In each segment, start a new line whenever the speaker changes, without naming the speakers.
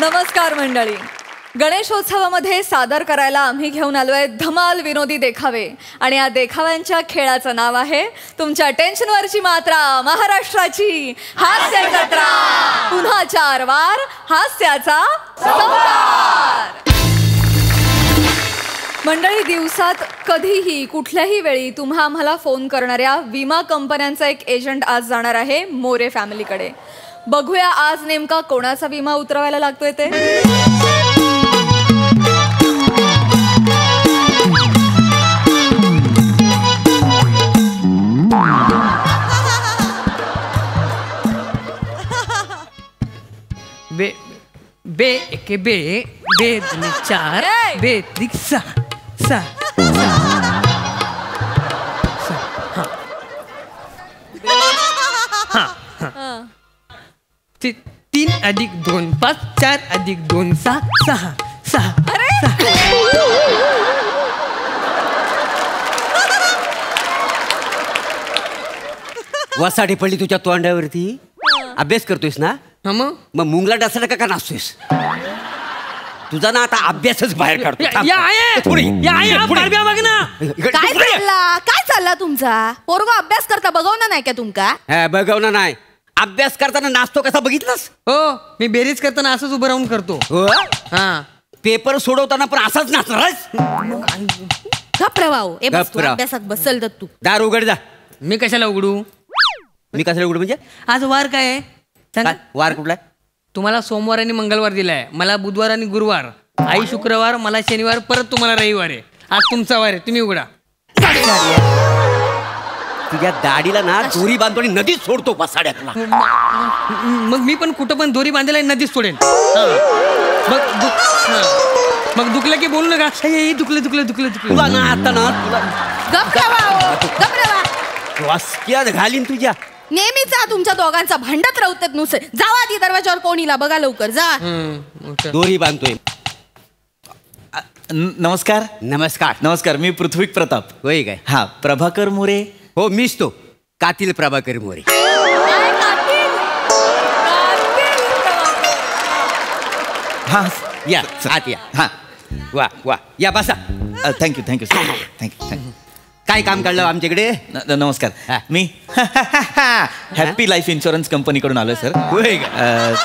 नमस्कार मंडळी. गणेशोत्सवामध्ये सादर करायला आम्ही घेऊन आलोय धमाल विनोदी देखावे आणि या देखाव्यांच्या खेळाचं नाव आहे तुमच्या टेन्शनवरची मात्रा महाराष्ट्राची हास्य जत्रा. पुन्हा 4 वार हास्याचा संसार. मंडळी, दिवसात कधीही कुठल्याही वेळी तुम्हा आम्हाला फोन करणाऱ्या विमा कंपन्यांचा एक एजंट आज जाणार आहे मोरे फॅमिलीकडे. बघूया आज नेमका कोणाचा विमा उतरवायला लागतोय ते.
बे बे एके बे बे दुने 4 बे त्रिक 6 3 अधिक 2 5 4 अधिक 2 6
वासाडी पडली तुझ्या तोंडावरती. अभ्यास करतोयस ना? मग मुंगला डासला का नाचतोयस? तुझा ना आता अभ्यासच बाहेर काढतो.
काय चालला तुमचा? पोरगो अभ्यास करता बघवणार नाही का तुमका?
बघवणार नाही. अभ्यास करताना नाचतो कसा बघितलास?
हो, मी बेरीज करताना असंच उभं राहून करतो.
हो, पेपर सोडवताना पण असाच नाचणारच.
घाबराव अभ्यासात बसल तर तू.
दार उघड जा.
मी कशाला उघडू?
मी कशाला उघडू म्हणजे?
आज वार काय आहे सांगा.
वार कुठला?
तुम्हाला सोमवार आणि मंगळवार दिलाय, मला बुधवार आणि गुरुवार, आई शुक्रवार, मला शनिवार, परत तुम्हाला रविवार आहे. आज तुमचा वार आहे, तुम्ही उघडा.
तुझ्या दाढीला ना दोरी बांधतो आणि नदीत सोडतो पासाड्यातला.
मग मी पण कुठं पण दोरी बांधायला नदीत सोडेन. मग दुखलं की बोलू नका. दुखलं
तुला ना आता ना वासक्यात घालीन तुझ्या.
नेहमीचा तुमच्या दोघांचा भांडत राहतात नुसते. जावा ती दरवाजावर कोणीला बघा लवकर जा.
दोरी बांधतोय.
नमस्कार.
नमस्कार.
नमस्कार. मी पृथ्वी प्रताप.
होय काय?
हा, प्रभाकर मोरे.
हो, मीच तो कातील प्रभाकर मोरे.
हा
या आत या.
हा,
वा वा या बसा.
Thank you thank you.
काय काम काढलं आमच्याकडे?
नमस्कार. मी हॅपी लाईफ इन्शुरन्स कंपनीकडून आलोय सर.
होय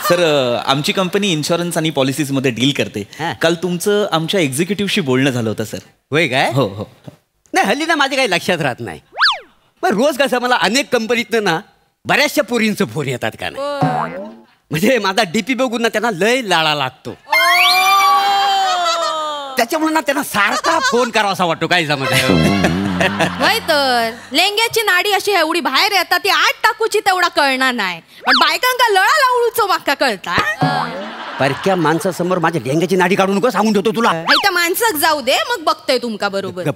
सर, आमची कंपनी इन्शुरन्स आणि पॉलिसीजमध्ये डील करते. काल तुमचं आमच्या एक्झिक्युटिव्हशी बोलणं झालं होतं सर.
होय काय?
हो हो.
नाही, हल्ली ना माझ्या काही लक्षात राहत नाही. पण रोज कसं मला अनेक कंपनीतनं ना बऱ्याचशा पोरींचं फोन येतात का नाही. म्हणजे माझा डीपी बघून ना त्यांना लय लाळा लागतो. त्याच्यामुळे ना त्यांना सारखा फोन करावा असा वाटतो. काय जमत
होय तर लेंग्याची नाडी अशी एवढी बाहेर येतात ती 8 टाकूची तेवढा कळणार नाही. पण बायकांका लळा लावळूचो माका कळता.
परक्या माणसासमोर माझ्या लेंग्याची नाडी काढून नको सांगून ठेवतो तुला.
त्या माणसाक जाऊ दे, मग बघतोय तुमका बरोबर.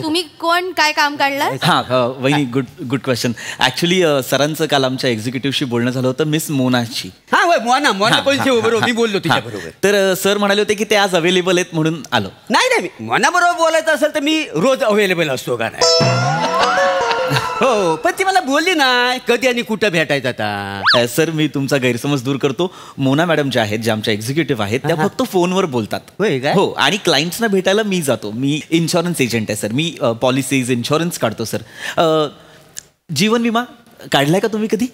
तुम्ही कोण काय काम काढलं?
हा वहिनी, गुड क्वेश्चन. ऍक्च्युली सरांचं काल आमच्या एक्झिक्युटिव्हशी बोलणं झालं होतं मिस मोनाची.
हा मोना बरोबर मी बोललो तिच्या बरोबर.
तर सर म्हणाले होते की ते आज अवेलेबल आहेत म्हणून आलो.
नाही, मोना बरोबर बोलायचं असेल तर मी रोज अवेलेबल असतो का नाही. हो, पण ती मला बोलली नाही कधी आणि कुठं भेटायचं आता.
सर, मी तुमचा गैरसमज दूर करतो. मोना मॅडम ज्या आहेत, ज्या आमच्या एक्झिक्युटिव्ह आहेत, त्या फक्त फोनवर बोलतात. हो, आणि क्लायंट्सना भेटायला मी जातो. मी इन्शुरन्स एजंट आहे सर. मी पॉलिसीज इन्शुरन्स काढतो सर. जीवन विमा काढलाय का तुम्ही कधी?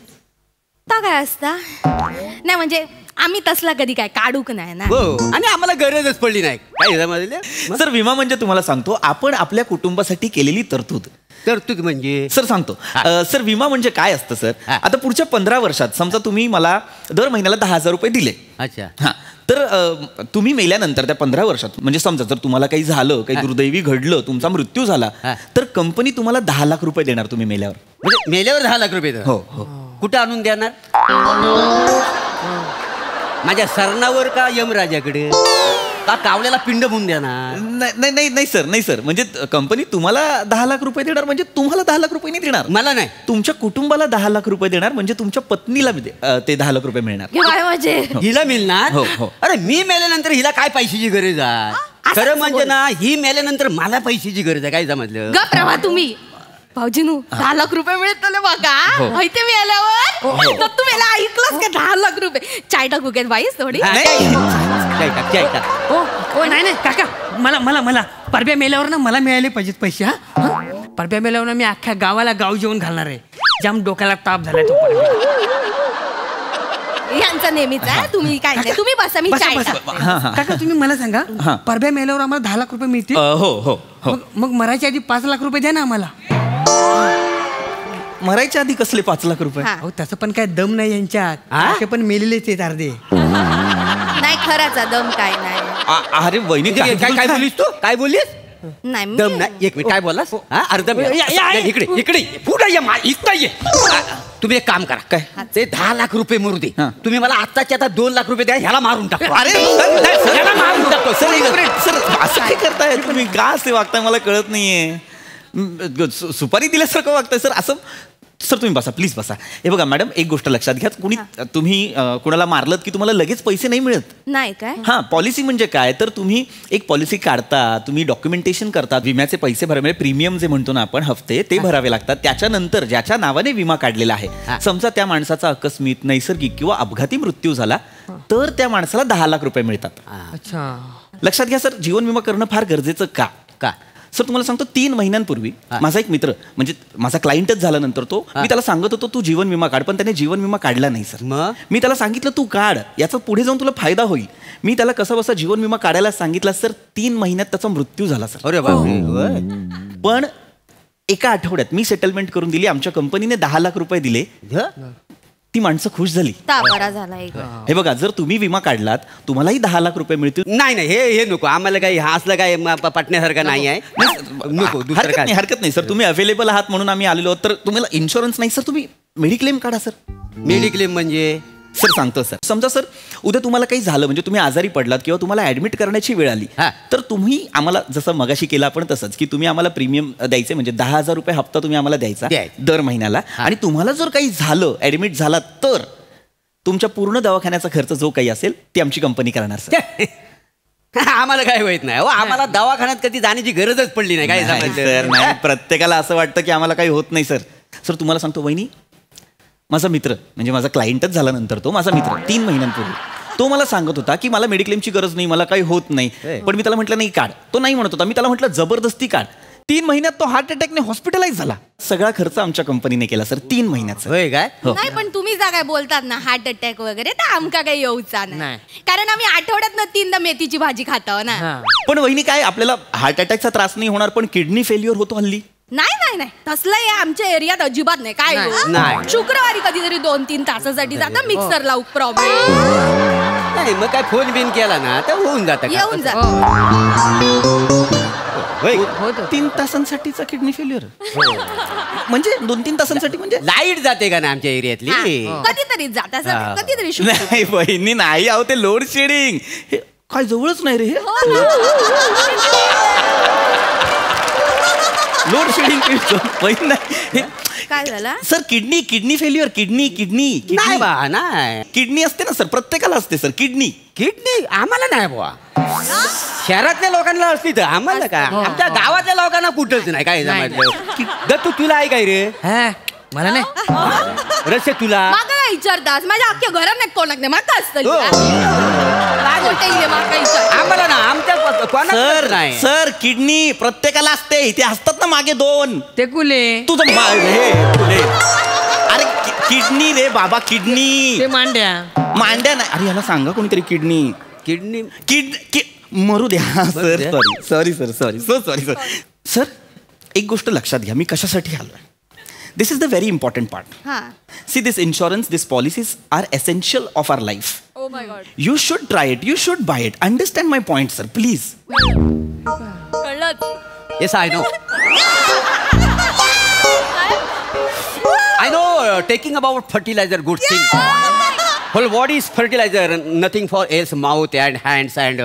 काय असता? नाही म्हणजे आम्ही तसला कधी काय काढूक नाही ना.
हो, आणि आम्हाला गरजच पडली नाही. काय
सर, विमा म्हणजे तुम्हाला सांगतो, आपण आपल्या कुटुंबासाठी केलेली तरतूद.
तरतूद म्हणजे?
सर सांगतो. सर, विमा म्हणजे काय असतं सर? आता पुढच्या 15 वर्षात समजा तुम्ही मला दर महिन्याला 10,000 रुपये दिले.
अच्छा.
हा, तर तुम्ही मेल्यानंतर त्या 15 वर्षात म्हणजे समजा जर तुम्हाला काही झालं, काही दुर्दैवी घडलं, तुमचा मृत्यू झाला, तर कंपनी तुम्हाला 10 लाख रुपये देणार तुम्ही मेल्यावर.
म्हणजे मेल्यावर 10 लाख रुपये?
हो हो.
कुठं आणून देणार? माझ्या सरणावर का यमराजाकडे का कावल्याला पिंड म्हणून देणार?
नाही सर. म्हणजे कंपनी तुम्हाला 10 लाख रुपये देणार म्हणजे तुम्हाला 10 लाख रुपये नाही देणार.
मला नाही,
तुमच्या कुटुंबाला 10 लाख रुपये देणार म्हणजे तुमच्या पत्नीला ते 10 लाख रुपये मिळणार.
हिला मिळणार?
हो.
अरे मी मेल्यानंतर हिला काय पैशाची गरज आहे? खरं म्हणजे ना, ही मेल्यानंतर मला पैशाची गरज आहे. काय समजलं?
तुम्ही भाऊजीनू 10 लाख रुपये मिळतले बघा माहिती मिळाल्यावर तर तू मला ऐकलंस का 10 लाख रुपये चाय टाकू काय बाईस थोडी
ओ नाही काका मला परब्या मेल्यावर ना मला मिळाले पाहिजेत पैसे. हा परब्या मेल्यावर ना मी अख्ख्या गावाला गाव जेवण घालणार आहे. जाम डोक्याला ताप झालाय तो परब्या.
यांचा नेहमीच आहे. तुम्ही काय नाही तुम्ही बसा मी चाय टाकते.
काका तुम्ही मला सांगा परब्या मेल्यावर आम्हाला 10 लाख रुपये मिळतील.
हो
मग मरायच्या आधी 5 लाख रुपये द्या ना आम्हाला.
मरायच्या आधी कसले 5 लाख रुपये?
अहो तसं पण काय दम नाही यांच्यात. ते पण मेलेलेच आहेत अर्धे.
नाही खराचा दम काय नाही.
अरे वहिनी
काय बोलीस तू? काय बोलीस?
नाही
दम नाही. एक मिनिट काय बोललास? अर्ध इकडे इकडे पुढे ये इथं ये. तुम्ही एक काम करा काय ते 10 लाख रुपये मरू दे. तुम्ही मला आत्ताच्या आता 2 लाख रुपये द्या. ह्याला मारून टाकतो.
अरे
ह्याला मारून टाकतो.
सर असं काय करताय तुम्ही? का असे वागताय मला कळत नाहीये. सुपारी दिल्यासारखं वागताय सर. असं सर तुम्ही बसा प्लीज बसा. हे बघा मॅडम एक गोष्ट लक्षात घ्या. तुम्ही कुणाला मारलत की तुम्हाला लगेच पैसे नाही मिळत.
नाही काय?
हा पॉलिसी म्हणजे काय तर तुम्ही एक पॉलिसी काढता तुम्ही डॉक्युमेंटेशन करता विम्याचे पैसे भरावे प्रीमियम जे म्हणतो ना आपण हफ्ते ते भरावे लागतात. त्याच्यानंतर ज्याच्या नावाने विमा काढलेला आहे समजा त्या माणसाचा अकस्मित नैसर्गिक किंवा अपघाती मृत्यू झाला तर त्या माणसाला 10 लाख रुपये मिळतात.
अच्छा
लक्षात घ्या सर जीवन विमा करणं फार गरजेचं का सर तुम्हाला सांगतो 3 महिन्यांपूर्वी माझा एक मित्र म्हणजे माझा क्लायंटच झाल्यानंतर मी त्याला सांगत होतो तू जीवन विमा काढ पण त्याने जीवन विमा काढला नाही सर. मी त्याला सांगितलं तू काढ याचा पुढे जाऊन तुला फायदा होईल. मी त्याला कसा बसा जीवन विमा काढायला सांगितला सर 3 महिन्यात त्याचा मृत्यू झाला सर.
अरे
पण एका आठवड्यात मी सेटलमेंट करून दिली. आमच्या कंपनीने 10 लाख रुपये दिले. ती माणसं खुश झाली.
बरा झाला.
हे बघा जर तुम्ही विमा काढलात तुम्हालाही 10 लाख रुपये मिळतील.
नाही हे नको आम्हाला काही हा असलं काय पटण्यासारखं नाही आहे. नको
हरकत नाही सर. तुम्ही अवेलेबल आहात म्हणून आम्ही आलेलो आहोत. तर तुम्हाला इन्शुरन्स नाही सर तुम्ही मेडिक्लेम काढा सर.
मेडिक्लेम म्हणजे
सर सांगतो सर समजा सर उद्या तुम्हाला काही झालं म्हणजे तुम्ही आजारी पडलात किंवा तुम्हाला ऍडमिट करण्याची वेळ आली तर तुम्ही आम्हाला जसं मगाशी केलं आपण तसंच की तुम्ही आम्हाला प्रीमियम द्यायचे म्हणजे 10,000 रुपये हप्ता तुम्ही आम्हाला द्यायचा दर महिन्याला. आणि तुम्हाला जर काही झालं ऍडमिट झाला तर तुमच्या पूर्ण दवाखान्याचा खर्च जो काही असेल ते आमची कंपनी करणार सर.
आम्हाला काय माहित नाही हो. आम्हाला दवाखान्यात कधी जाण्याची गरजच पडली नाही. काय
सर नाही प्रत्येकाला असं वाटतं की आम्हाला काही होत नाही सर. सर तुम्हाला सांगतो वहिनी माझा मित्र म्हणजे माझा क्लायंटच झाल्यानंतर तो माझा मित्र 3 महिन्यांपूर्वी तो मला सांगत होता की मला मेडिक्लेमची गरज नाही मला काही होत नाही. पण मी त्याला म्हटलं नाही काढ. तो नाही म्हणत होता. मी त्याला म्हटलं जबरदस्ती काढ. 3 महिन्यात तो हार्ट अटॅकने हॉस्पिटलाइज झाला. सगळा खर्च आमच्या कंपनीने केला सर 3 महिन्याचा.
होय काय?
नाही पण तुम्ही जा काय बोलतात ना हार्ट अटॅक वगैरे तर आमका काही येऊचा नाही. कारण आम्ही आठवड्यात 3दा मेथीची भाजी खातो ना.
पण वहिनी काय आपल्याला हार्ट अटॅकचा त्रास नाही होणार पण किडनी फेल्युअर होतो हल्ली.
नाही तसलं या आमच्या एरियात अजिबात नाही. काय
नाही.
शुक्रवारी कधीतरी 2-3 तासासाठी जाता मिक्सर लावू प्रॉब्लेम
नाही. मग काय फोन बिन केला ना तर होऊन जातं.
येऊन जा.
3 तासांसाठीचा किडनी फेल्युअर म्हणजे 2-3 तासांसाठी म्हणजे
लाईट जाते का ना आमच्या एरियातली.
कधीतरी जाता कधीतरी
नाही वहिनी नाही अहो ते लोड शेडिंग हे काय जवळच नाही रे. लोड शेडिंग
काय झालं
सर किडनी फेल्युअर किडनी
नाही
किडनी असते ना सर प्रत्येकाला असते सर किडनी
आम्हाला नाही बुवा. शहरातल्या लोकांना असती तर आम्हाला काय आमच्या गावातल्या लोकांना कुठंच नाही. काय दत्तू तुला आहे काय रे?
मला नाही
रस्ते तुला
माका काय विचारतास माझ्या अख्ख्या घरात नाही कोणाक नाही माका असतं
आम्हाला ना आमच्या
सर नाही सर किडनी प्रत्येकाला असते. इथे असतात ना मागे 2
ते कुले
तुझं अरे किडनी रे बाबा किडनी
ते मांड्या
नाही. अरे याला सांगा कोणीतरी किडनी मरू द्या सर. Sorry sir. सर एक गोष्ट लक्षात घ्या मी कशासाठी आलोय. This is the very important part. See, this insurance, these policies are essential of our life.
Oh my God.
You should try it. You should buy it. Understand my point, sir. Please.
कळलं.
Yes, I know. I know. Taking about fertilizer, good thing. Whole body is fertilizer. Nothing for else. Mouth and hands and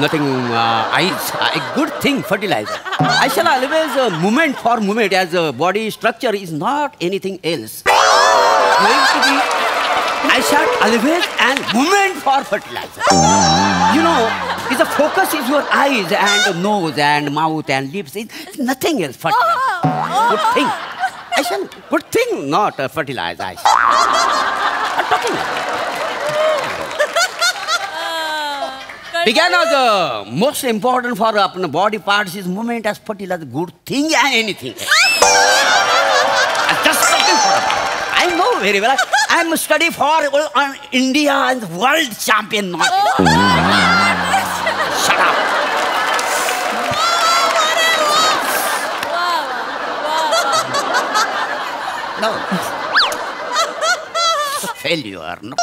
nothing eyes. A good thing, fertilizer. I shall always movement for movement as body structure is not anything else. Going to be, I shall always and movement for fertilizer. You know, the focus is your eyes and nose and mouth and lips. It's nothing else. Good thing. I shall. Good thing, not fertilize. I shall. I'm talking. Began as most important for body parts is movement as fertilizer. Good thing and anything. Just something for I know very well. I am study for India and world champion. Not Shut up. No. Failure. No.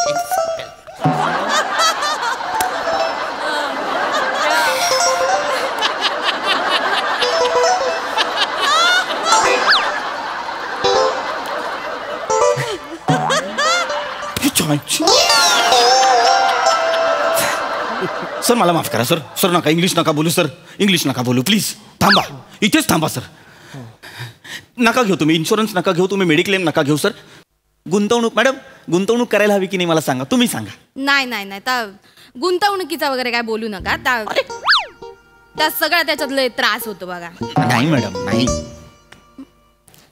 Sir मला माफ करा sir sir नका English नका बोलू sir English नका बोलू please थांबा इथेच थांबा सर नका घेऊ तुम्ही इन्शुरन्स नका घेऊ तुम्ही मेडिक्लेम नका घेऊ सर गुंतवणूक मॅडम गुंतवणूक करायला हवी की नाही मला सांगा तुम्ही सांगा
नाही नाही नाही त्या गुंतवणुकीचा वगैरे काय बोलू नका त्या सगळ्या त्याच्यातले त्रास होतो बघा
नाही मॅडम नाही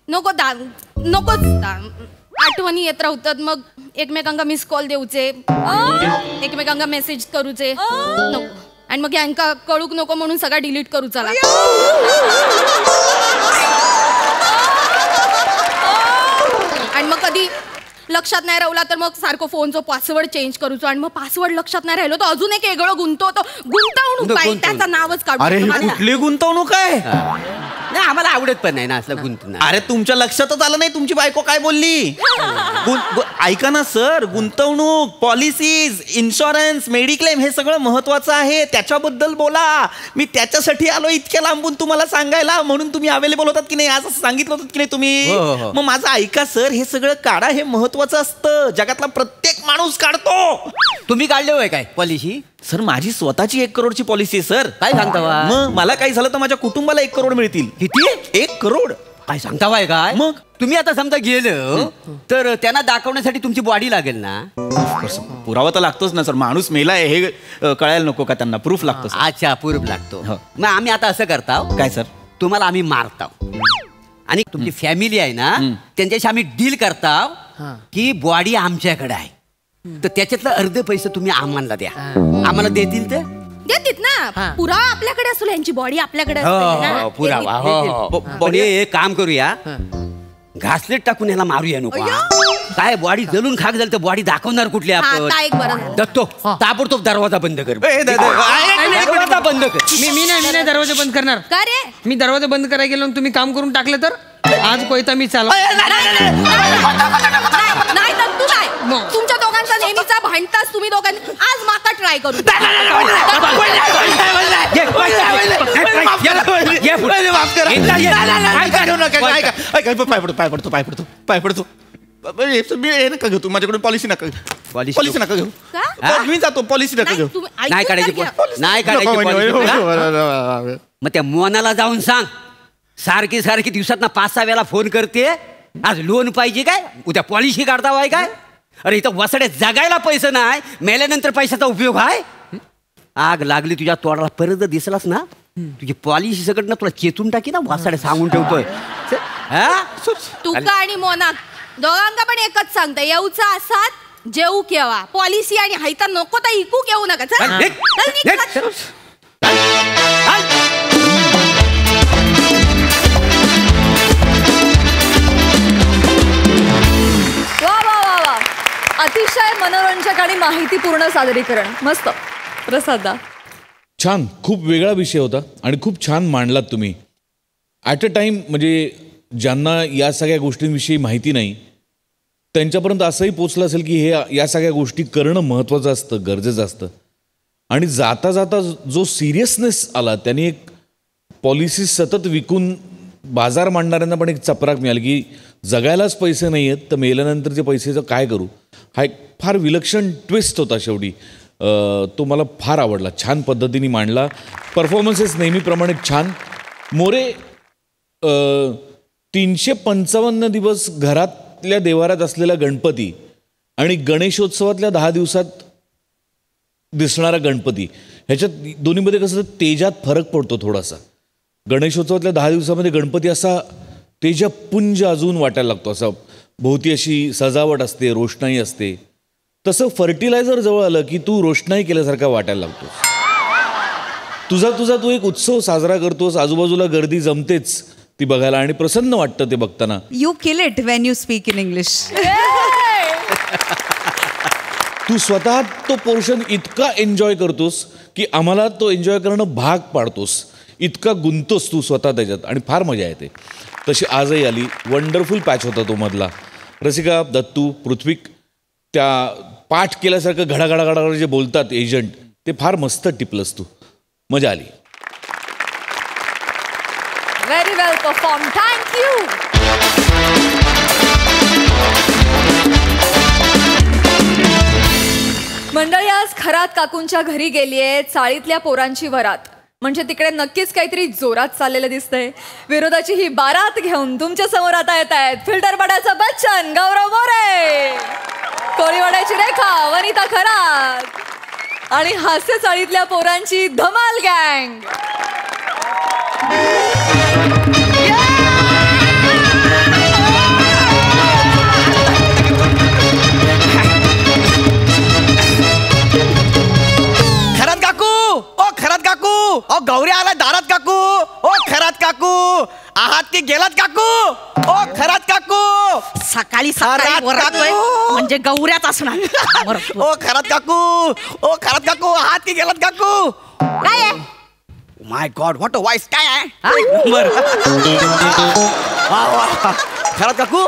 नको नकोच आठवणी येत राहतात मग एकमेकांका मिस कॉल देऊचे एकमेकांका मेसेज करूचे नको आणि मग यांका कळूक नको म्हणून सगळा डिलीट करू चला आणि मग कधी लक्षात नाही राहिला तर मग सारखं फोनचं पासवर्ड चेंज करूचो आणि मग पासवर्ड लक्षात नाही राहिलो तर अजून एक वेगळं गुंतवणूक आहे त्याचं नावच
अरे
काढू
कुठली गुंतवणूक आहे
नाही आम्हाला आवडत पण नाही ना असलं गुंतवणूक
अरे तुमच्या लक्षातच आलं नाही तुमची बायको काय बोलली ऐका ना सर गुंतवणूक पॉलिसीज इन्शुरन्स मेडिक्लेम हे सगळं महत्वाचं आहे त्याच्याबद्दल बोला मी त्याच्यासाठी आलो इतक्या लांबून तुम्हाला सांगायला म्हणून तुम्ही अवेलेबल होतात की नाही आज सांगितलं होतं की नाही तुम्ही मग माझं ऐका सर हे सगळं काढा हे महत्वाचं असतं जगातला प्रत्येक माणूस काढतो
तुम्ही काढले होय काय पॉलिसी
सर माझी स्वतःची 1 करोडची पॉलिसी आहे सर
काय सांगता बा?
मग मला काही झालं तर माझ्या कुटुंबाला 1 करोड मिळतील
किती
1 करोड
काय सांगता बाय काय
मग?
तुम्ही आता समजा गेलं तर त्यांना दाखवण्यासाठी तुमची बॉडी लागेल ना
पुरावा तर लागतोच ना सर माणूस मेलाय हे कळायला नको का त्यांना प्रूफ लागतो
अच्छा प्रूफ लागतो
हो.
मग आम्ही आता असं करता
काय सर
तुम्हाला आम्ही मारताव आणि तुमची फॅमिली आहे ना त्यांच्याशी आम्ही डील करताव की बॉडी आमच्याकडे आहे तर त्याच्यातलं अर्धे पैसे तुम्ही आम्हाला द्या आम्हाला देतील ते
देतील ना पुरावा आपल्याकडे असतो यांची बॉडी आपल्याकडे असते ना.
पुरावा
देतील.
पण एक काम करूया घासलेट टाकून याला मारूया नको काय बॉडी जलून खाक झाली तर बॉडी दाखवणार कुठली
हा,
आपण
आता एक बरं झालं.
दत्तो ताबडतोब दरवाजा बंद कर
नाही,
दरवाजा बंद कर
मी नाही दरवाजा बंद करणार
का रे
मी दरवाजा बंद करायला गेलो आणि तुम्ही काम करून टाकलं तर आज कोयता मी चालव
नाही तर तू नाही
मग.
तुमच्या दोघांचा नेहमीचा भांडताच तुम्ही दोघांनी आज माका ट्राय करू
पाय पडतो मी हे नका घेऊ तू माझ्याकडून पॉलिसी नका पॉलिसी नका घेऊ मी जातो पॉलिसी नका घेऊ
नाही काढायची नाही काढायची मग त्या मोनाला जाऊन सांग सारखी सारखी दिवसात 5-6 वेळा फोन करते आज लोन पाहिजे काय उद्या पॉलिसी काढता वाय काय अरे इथं वसड्या जगायला पैसे नाही मेल्यानंतर पैशाचा उपयोग आहे आग लागली तुझ्या तोडाला परत दिसलास ना तुझी पॉलिसी सगळं ना तुला चेतून टाकी ना वसड्या सांगून ठेवतोय
तुका आणि मोना दोघांका पण एकच सांगता येऊचा असात जेऊ केव्हा पॉलिसी आणि हायता नको तर इकू केऊ नका चल.
चल, निघ.
चल, निघ,
निघ.
चल.
वा वा वा वा अतिशय मनोरंजक आणि माहितीपूर्ण सादरीकरण मस्त प्रसादा
छान खूप वेगळा विषय होता आणि खूप छान मांडलात तुम्ही ॲट अ टाइम म्हणजे ज्यांना या सगळ्या गोष्टींविषयी माहिती नाही त्यांच्यापर्यंत असंही पोचलं असेल की हे या सगळ्या गोष्टी करणं महत्त्वाचं असतं गरजेचं असतं आणि जाता जाता जो सिरियसनेस आला त्याने एक पॉलिसी सतत विकून बाजार मांडणाऱ्यांना पण एक चपराक मिळाली की जगायलाच पैसे नाही आहेत तर मेल्यानंतरचे पैसेचं काय करू हा एक फार विलक्षण ट्विस्ट होता शेवटी तो मला फार आवडला छान पद्धतीने मांडला परफॉर्मन्सेस नेहमीप्रमाणे छान मोरे 355 दिवस घरातल्या देवारात असलेला गणपती आणि गणेशोत्सवातल्या 10 दिवसात दिसणारा गणपती, ह्याच्यात दोन्हीमध्ये कसं तेजात फरक पडतो थोडासा. गणेशोत्सवातल्या 10 दिवसामध्ये गणपती असा तेजपुंज अजून वाटायला लागतो, असा भोवती अशी सजावट असते, रोषणाई असते. तसं फर्टिलायझर जवळ आलं की तू रोषणाई केल्यासारखा वाटायला लागतोस. तुझा तू एक उत्सव साजरा करतोस, आजूबाजूला गर्दी जमतेच ती बघायला आणि प्रसन्न वाटतं ते बघताना.
You kill it when you speak in English.
तू स्वतः तो पोर्शन इतका एन्जॉय करतोस की आम्हाला तो एन्जॉय करणं भाग पाडतोस, इतका गुंतोस तू स्वतः त्याच्यात आणि फार मजा येते. तशी आजही आली. वंडरफुल पॅच होता तो मधला. रसिका, दत्तू, पृथ्वीक त्या पाठ केल्यासारखं घडाघडा जे बोलतात एजंट, ते फार मस्त टिपलंस तू. मजा आली.
व्हेरी वेल परफॉर्म. थँक्यू. मंडळी आज खरात काकूंच्या घरी गेलीये चाळीतल्या पोरांची वरात. म्हणजे तिकडे नक्कीच काहीतरी जोरात चाललेलं दिसतंय. विरोधाची ही बारात घेऊन तुमच्या समोर आता येत आहेत फिल्टरपड्याचा बच्चन गौरव मोरे, कोळीवाड्याची रेखा वनिता खरात आणि हास्य चाळीतल्या पोरांची धमाल गँग.
ओ गौरी आला दारात काकू. ओ खरात काकू आहात की गेलात काकू. ओ खरात काकू
सकाळी
म्हणजे
गौऱ्याच असणार.
ओ खरात काकू. ओ खरात काकू आहात की गेलात काकू.
काय
माय गॉड व्हॉट अ वॉइस. काय आहे खरात काकू?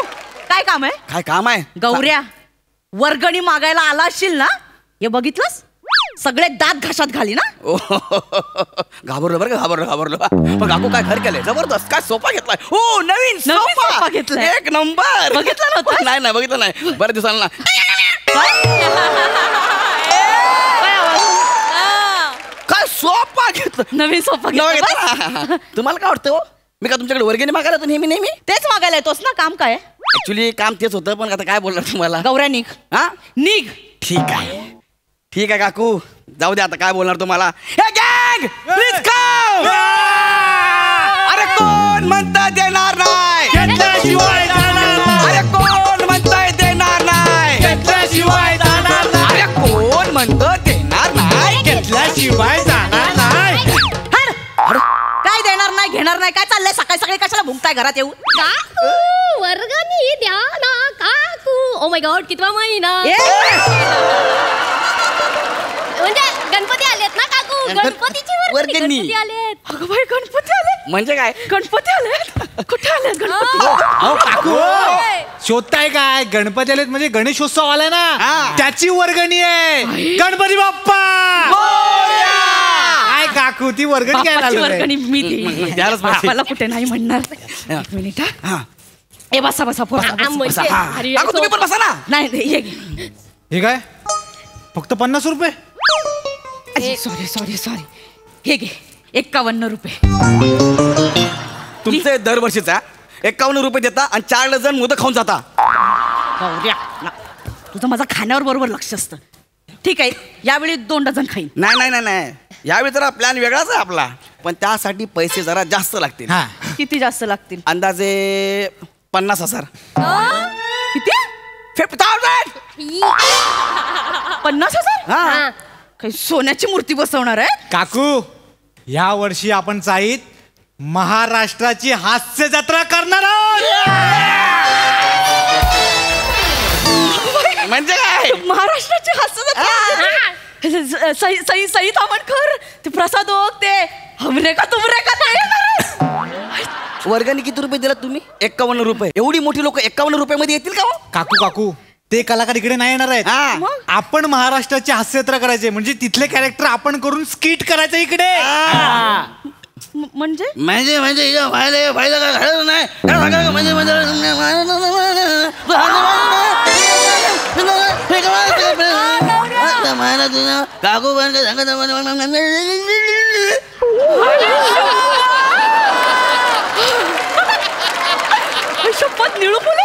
काय काम आहे?
काय काम आहे?
गौऱ्या वर्गणी मागायला आला असशील ना, हे बघितलंस? सगळे दात घाशात घाली ना.
घाबरलो बरं का, घाबरलो. पण काकू काय घर केलंय जबरदस्त. काय सोफा घेतलाय. हो नवीन सोफा
घेतलाय.
एक नंबर.
बघितलं नव्हतं?
नाही बघितलं नाही. बरं दिवसांना काय सोफा घेतलं.
नवीन सोफा
घेतला. तुम्हाला काय वाटतं? मी का तुमच्याकडे वर्गणी मागायला तर नेहमी
तेच मागायला येतोस ना. काम काय?
ऍक्च्युली काम तेच होतं, पण आता काय बोलणार तुम्हाला.
गौऱ्या निघ.
हा
निघ.
ठीक आहे काकू, जाऊ दे आता काय बोलणार तुम्हाला. हे गँग प्लीज कम. अरे कोण म्हणता देणार नाही?
घेतल्याशिवाय जाणार नाही.
अरे कोण म्हणताय देणार नाही?
घेतल्याशिवाय जाणार नाही.
अरे कोण म्हणतं देणार नाही?
घेतल्याशिवाय जाणार नाही.
काय देणार नाही घेणार नाही? काय चाललंय सकाळी सकाळी? कशाला भुंकताय घरात येऊन?
काकू वर्गणी द्या ना काकू. ओ माय गॉड कितवा महिना. म्हणजे गणपती आलेत ना काकू. गणपतीची वर्गणी आलेत.
अगं बाई, गणपती आले.
म्हणजे काय?
गणपती आले? कुठे आले गणपती?
काकू शोधताय काय? गणपती आलेत म्हणजे गणेशोत्सव आलाय ना, त्याची वर्गणी आहे. गणपती बाप्पा. काय काकू, ती वर्गणी
बाप्पाची वर्गणी मी
द्यायलाच पाहिजे.
मला कुठे नाही म्हणणार. एक मिनिट. ए बसा
काकू तुम्ही पण बसा ना.
नाही
हे काय फक्त 50 रुपये?
सॉरी हे घे 51 रुपये.
तुमचे दरवर्षीचा 51 रुपये देता आणि 4 डझन मोदक खाऊन जाता.
तुझं माझा खाण्यावर बरोबर लक्ष असतं. ठीक आहे, यावेळी 2 डझन खाईन.
नाही यावेळी जरा प्लॅन वेगळाच आहे आपला, पण त्यासाठी पैसे जरा जास्त लागतील.
किती जास्त लागतील?
अंदाजे 50,000.
किती?
50,000.
50,000? काही सोन्याची मूर्ती बसवणार आहे
काकू? या वर्षी आपण चाईत महाराष्ट्राची हास्य जत्रा करणार आहोत.
म्हणजे काय?
महाराष्ट्राची हास्य जत्रा. सई तामणकर, ते प्रसाद ओक, ते हमरे का तुमरे का ते.
वर्गणी किती रुपये दिलात तुम्ही? 51 रुपये. एवढी मोठी लोक 51 रुपये मध्ये येतील का?
काकू ते कलाकार इकडे नाही येणार आहेत. आपण महाराष्ट्राची हास्यजत्रा करायचे, म्हणजे तिथले कॅरेक्टर आपण करून स्किट करायचं इकडे.
म्हणजे
म्हणजे काकू
शपथ निळू बोले.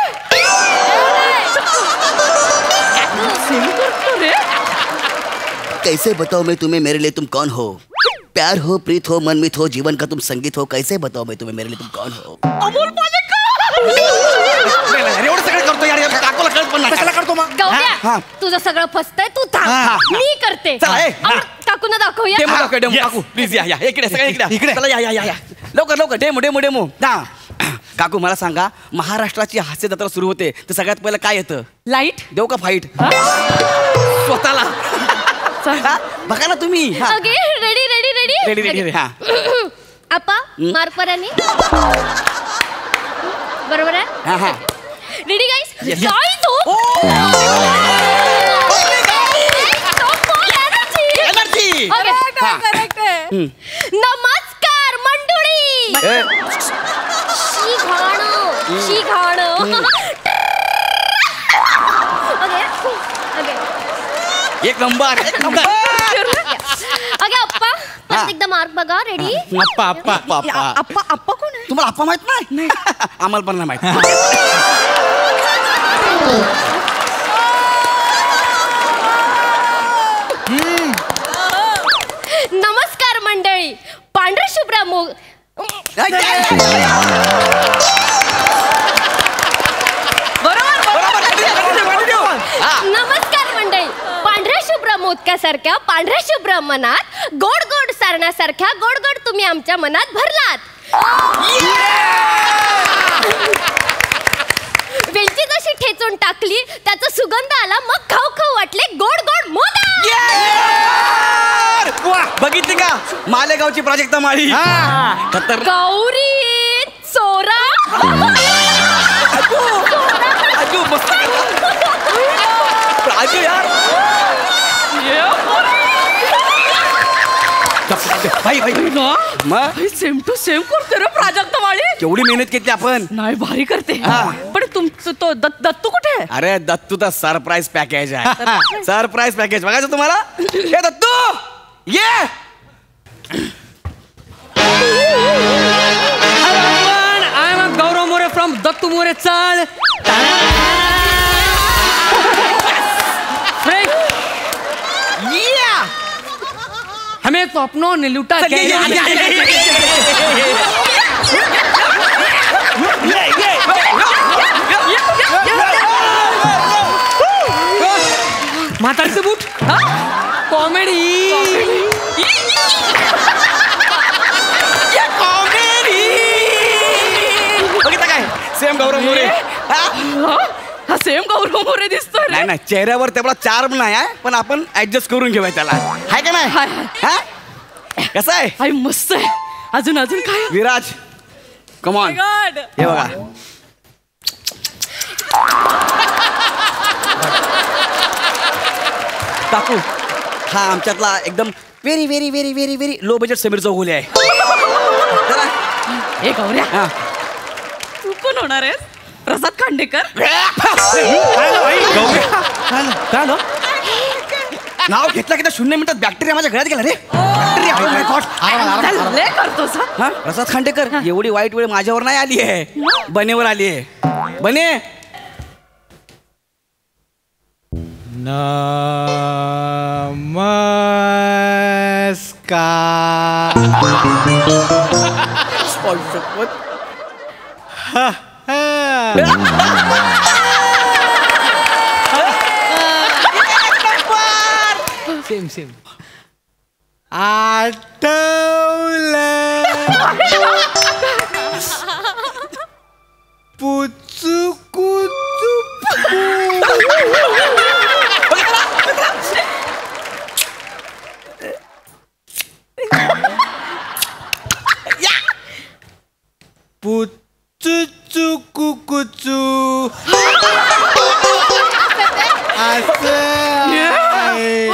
कैसे बताओ मैं तुम्हें मेरे लिए तुम कौन हो. प्यार हो, प्रीत हो, मनमीत हो, जीवन का तुम संगीत हो. कैसे बताओ मैं तुम्हें मेरे लिए तुम कौन हो.
अमोल पालेकर.
एवढं सगळं करतो यार. काकूला कळत पण नाही. कशाला करतो मग.
गौऱ्या तुझं सगळं फसतंय तू थांब मी करते काकूना दाखवूया.
डेमो दाखव, डेमो. काकू प्लीज या या इकडे सगळे इकडे चला या या या लवकर लवकर. Demo demo demo. काकू मला सांगा, महाराष्ट्राची हास्य जत्रा सुरू होते तर सगळ्यात पहिलं काय येतं.
लाईट.
देऊ का फाईट स्वतःला. बघा ना तुम्ही.
Okay ready ready ready
ready ready. हा
आपा मार्कपराने बरोबर आहे.
हा हा
रेडी गाईस. काय तो
एनर्जी.
करेक्ट आहे.
नमस्कार मंडळी. शी घाणं ओके
एक नंबर एक नंबर.
ओके अप्पा परत एकदा मार्क बघा. रेडी.
अप्पा अप्पा अप्पा
आप्पा आप्पा कोण आहे.
तुम्हाला अप्पा माहित नाही. आम्हाला पण नाही माहित.
नमस्कार मंडळी. पांढऱ्या शुभ्रा मुग नमस्कार मंडळी. पांढऱ्या शुभ्र मोदकासारख्या पांढऱ्या शुभ्र मनात गोड गोड सारण्यासारख्या गोड गोड तुम्ही आमच्या मनात भरलात. वेलची जशी ठेचून टाकली त्याचा सुगंध आला मग खाऊ खाऊ वाटले गोड गोड मोदक.
बघितली का मालेगावची प्राजक्ता माळी.
गौरी चोरा.
अजू मस्त. अजू यार भाई भाई मग
सेम टू सेम करते रे प्राजक्ता माळी.
केवढी मेहनत केली आपण.
नाही भारी करते. पण तुमचं तो दत्तू कुठे आहे.
अरे दत्तू तर सरप्राईज पॅकेज आहे. सरप्राईज पॅकेज बघायचं तुम्हाला. हे दत्तू ये.
I am Gaurav More from Dattu More chawl. हमें तो अपनों ने लूटा. म्हातारचं बूट. कॉमेडी.
बघितलं काय सेम गौरव मोरे.
हा सेम गौरव मोरे दिसतोय.
नाही नाही चेहऱ्यावर तेवढा चार्म नाही आहे पण आपण ऍडजस्ट करून घेऊया त्याला. हाय का नाही. कसं आहे.
आई मस्त आहे. अजून अजून काय.
विराज कमॉन. हे बघा काकू हा आमच्यातला एकदम very very very very very low budget Sameer Chougule आहे.
ए गौऱ्या तू कोण होणार आहेस. प्रसाद खांडेकर.
नाव घेतलं की 0 मिनिटात बॅक्टेरिया माझ्या घरात गेला रे.
करतोस.
प्रसाद खांडेकर एवढी वाईट वेळ माझ्यावर नाही आली आहे. बनेवर आली आहे. बने
सेम सेम.
आठवलं पुचू कुचू. पुचू कुकुचू.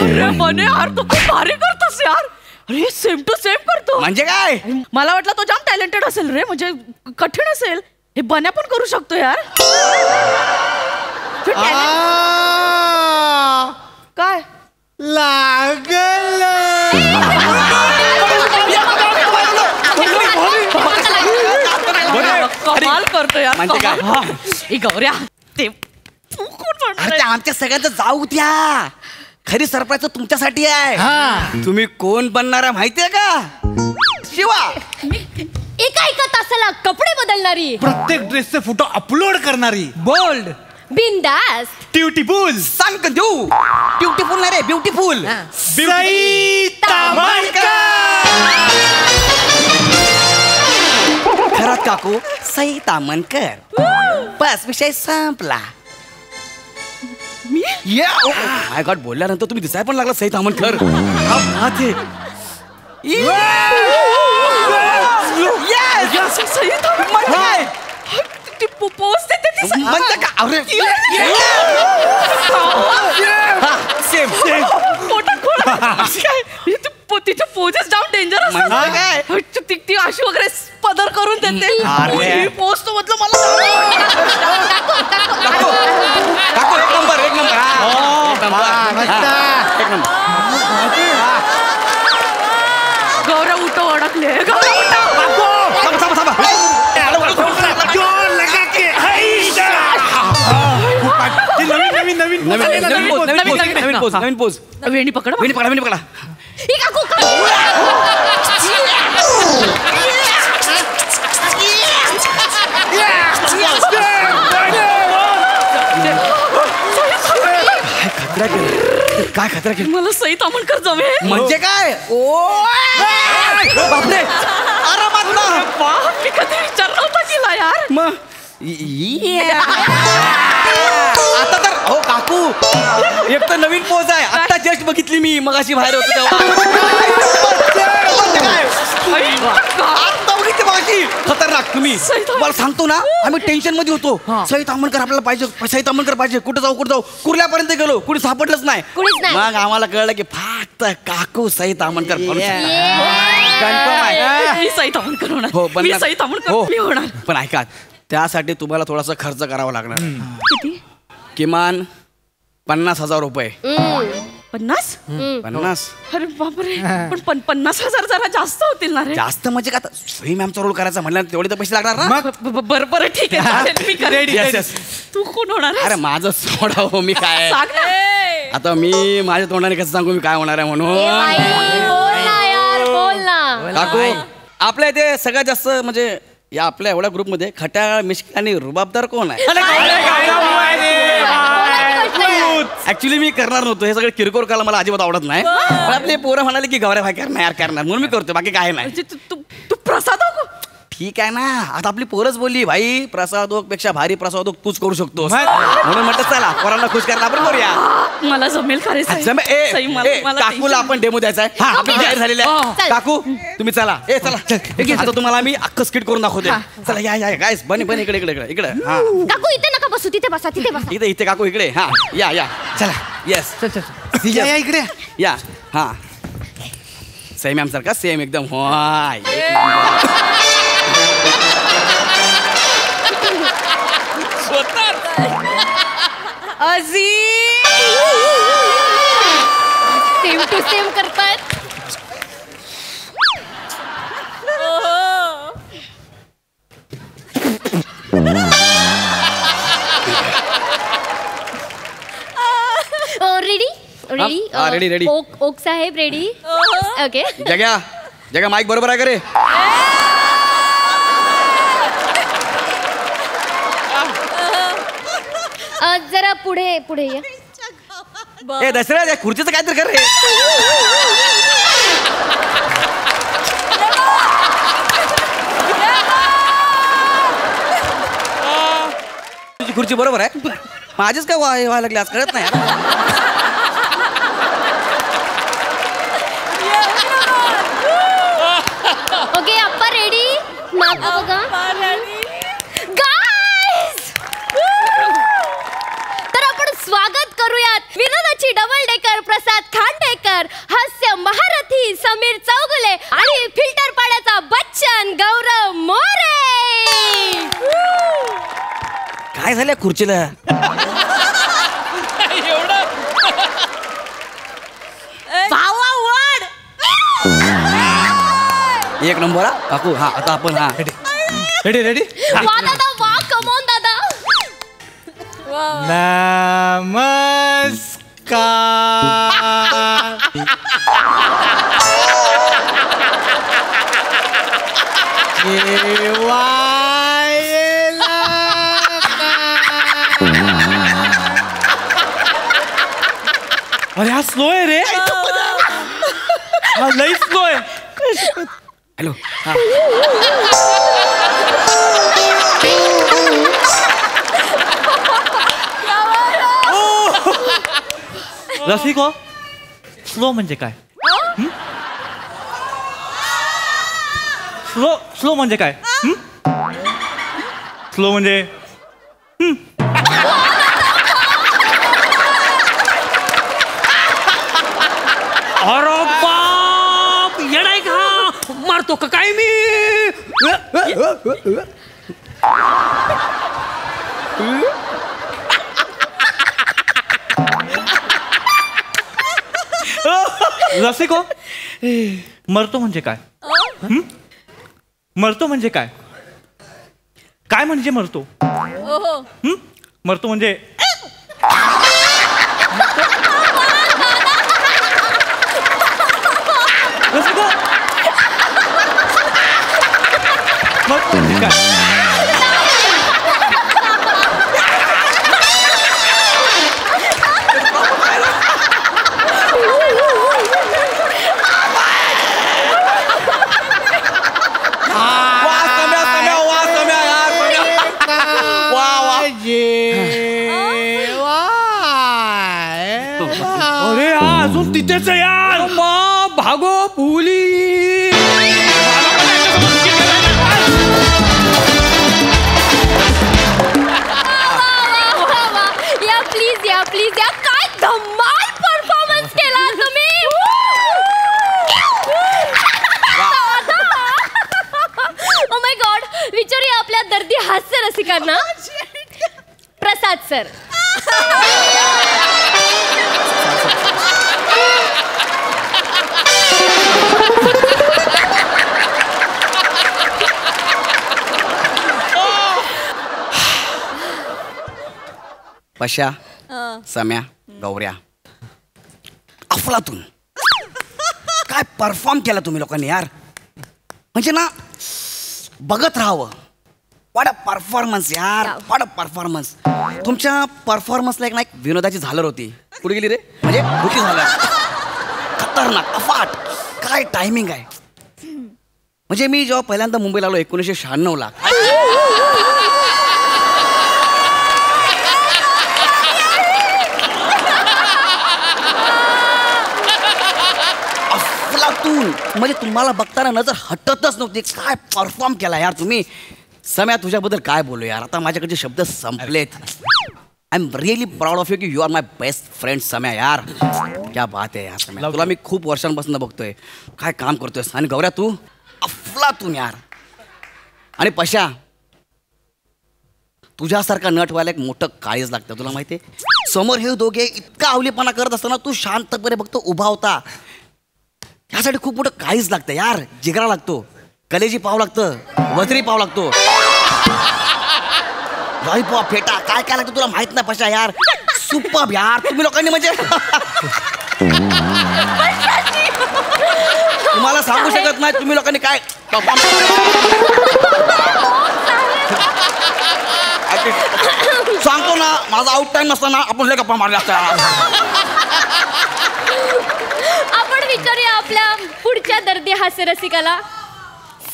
अरे बने यार तू खूप भारी करतोस यार. अरे सेम टू सेम करतो.
म्हणजे काय.
मला वाटलं तो जाम टॅलेंटेड असेल रे. म्हणजे कठीण असेल. हे बन्या पण करू शकतो यार. काय
लागल.
कमाल करतो यार.
म्हणजे काय.
गौऱ्या ते तू कोण
अरे त्या आमच्या सगळ्यांचं जाऊ द्या. खरी सरप्राईज तुमच्यासाठी आहे. तुम्ही कोण बनणार आहे माहितीये का? शिवा.
एका तासाला कपडे बदलणारी,
प्रत्येक ड्रेसचे फोटो अपलोड करणारी,
बोल्ड,
बिंदास,
ब्युटिफुल,
सांग देऊ. ब्युटिफुल नाही रे, ब्युटिफुल.
सई तामणकर.
खरंच काकू, सई तामणकर. बस विषय संपला. माय गॉड, बोलल्यानंतर तुम्ही दिसाय पण लागला सई तामणकर.
तिथे पोजेस जाऊन डेंजरस ती अशी वगैरे पदर करून देते. पोस्ट म्हटलं मला
काकू एक नंबर, एक नंबर.
गौरव उठो, अडकले. गौरव
नवीन पोज.
वेणी पकडा,
वेणी पकडा, वेणी पकडा. काय खतरा केलं?
मला सई तामणकर जमेल
म्हणजे काय? बापरे, आरामात ना.
मी कधी विचारलं होता तिला यार.
मग आता तर हो काकू, एक तर नवीन पोज आहे. आता जस्ट बघितली मी, मग अशी बाहेर होती आता बघितली मगाशी. खतरनाक. तुम्ही मला सांगतो ना, आम्ही टेन्शन मध्ये होतो. सई तामणकर आपल्याला पाहिजे, सई तामणकर पाहिजे. कुठं जाऊ कुर्ल्यापर्यंत गेलो, कुणी सापडलंच नाही. मग आम्हाला कळलं की फक्त काकू सई तामणकर.
मी सई तामणकर होणार.
हो,
मी सई तामणकर होणार.
पण ऐका, त्यासाठी तुम्हाला थोडासा खर्च करावा लागणार.
किती?
किमान 50,000 रुपये.
50?
50?
अरे बापरे, पण 50,000 जरा जास्त होतील ना रे.
जास्त म्हणजे का? सई मॅमचा रोल करायचा म्हणलं तेवढे तर पैसे लागणार ना.
बरं बरं, ठीक आहे. तू कोण होणार?
अरे माझं सोडा हो, मी काय
सांग ना.
आता मी माझ्या तोंडाने कसं सांगू मी काय होणार आहे म्हणून. काकू, आपल्या इथे सगळ्यात जास्त म्हणजे या आपल्या एवढ्या ग्रुपमध्ये खट्याळ, मिश्किल आणि रुबाबदार कोण आहे? ऍक्च्युली मी करणार नव्हतो हे सगळं किरकोळ करायला, मला अजिबात आवडत नाही. पण आपले पोरं म्हणाले की गौऱ्या भाई करणार म्हणून मी करतो, बाकी काय नाही.
तू प्रसाद
ठीक आहे ना, आता आपली पोरच बोलली भाई प्रसादोक पेक्षा भारी प्रसादोक तूच करू शकतो म्हणून म्हटलं चला पोरांना खुश करायला आपण करूया.
मला जमेल का रे?
काकूला आपण डेमो द्यायचा आहे, आपली जाहीर झालेली आहे. काकू तुम्ही चला, चला आता तुम्हाला आम्ही अख्खं स्किट करून दाखवते. चला या गायस, बन इकडे इकडे इकडे.
काकू इथे नका बसू, तिथे बसा, तिथे बसा.
इथे काकू इकडे. हा या चला. येस
या इकडे
या. हा सेम मॅम सारखा सेम एकदम.
सेम टू सेम करतायत. Ready
ready.
ओक साहेब रेडी. ओके.
जग्या माईक बरोबर आहे का रे?
जरा पुढे या.
दसऱ्या खुर्चीचं काहीतरी कर रे. तुझी खुर्ची बरोबर आहे, माझीच काय व्हायला लागली आज कळत नाही.
ओके अप्पा रेडी. नाका बघा. स्वागत करूयात विनोदाची डबल डेकर प्रसाद खांडेकर, हास्य महारथी समीर चौगुले आणि फिल्टर पाड्याचा बच्चन गौरव मोरे.
काय झालं खुर्चीला? एक नंबर. काकू हा आता आपण रेडी.
वा दादा वा, कमॉन दादा.
नमस्कार.
अरे हा स्लो आहे रे, हा लई स्लो आहे. हॅलो, रसिको, स्लो म्हणजे काय? स्लो स्लो म्हणजे काय? स्लो म्हणजे
अरे बाप, येडाय का? मारतो का काय मी?
रसिको, मरतो म्हणजे काय? मरतो म्हणजे काय? काय म्हणजे मरतो? मरतो म्हणजे रसिको, मरतो म्हणजे काय?
अरे अजून तिथेच यार. भागो पोलीस.
या प्लीज या प्लीज या, काय धमाल परफॉर्मन्स केला तुम्ही. ओ माय गॉड, विचारूया आपल्या दर्दी हास्य रसिकांना. प्रसाद सर.
पशा, सम्या, गौऱ्या, अफलातून काय परफॉर्म केला तुम्ही लोकांनी यार. म्हणजे ना, बघत राहावं. व्हॉट अ परफॉर्मन्स यार, व्हॉट अ परफॉर्मन्स. तुमच्या परफॉर्मन्सला एक ना एक विनोदाची झालर होती. कुठे गेली रे? म्हणजे कुठे झालं? खतरनाक, अफाट. काय टायमिंग आहे. म्हणजे मी जेव्हा पहिल्यांदा मुंबईला आलो 1996ला, म्हणजे तुम्हाला बघताना नजर हटतच नव्हती. काय परफॉर्म केला यार तुम्ही. सम्या, तुझ्याबद्दल काय बोलू यार, आता माझ्याकडचे शब्द संपलेत. I am really proud of you की you are my best friend Samya यार. क्या बात आहे यार सम्या, तुला मी खूप वर्षांपासून बघतोय, काय काम करतोयस. आणि गौऱ्या, तू अफलातून यार. आणि पशा, तुझ्यासारखा नट व्हायला एक मोठं काळीज लागतं, तुला माहिती आहे. समोर हे दोघे इतका अवलीपणा करत असताना तू शांतपणे फक्त उभा होता. यासाठी खूप मोठं काळीज लागतं यार. जिगरा लागतो, कलेजी पाव लागतं, वजरी पाव लागतो, लॉलीपॉप, फेटा, काय काय लागतं तुला माहित नाही पशा यार. सुपर्ब यार तुम्ही लोकांनी. म्हणजे तुम्हाला सांगू शकत नाही तुम्ही लोकांनी काय सांगतो ना. माझा आउट टाइम नसताना आपण लय गप्पा मारल्या असत्या.
आपण विचारूया आपल्या पुढच्या दर्दी हास्य रसिकाला.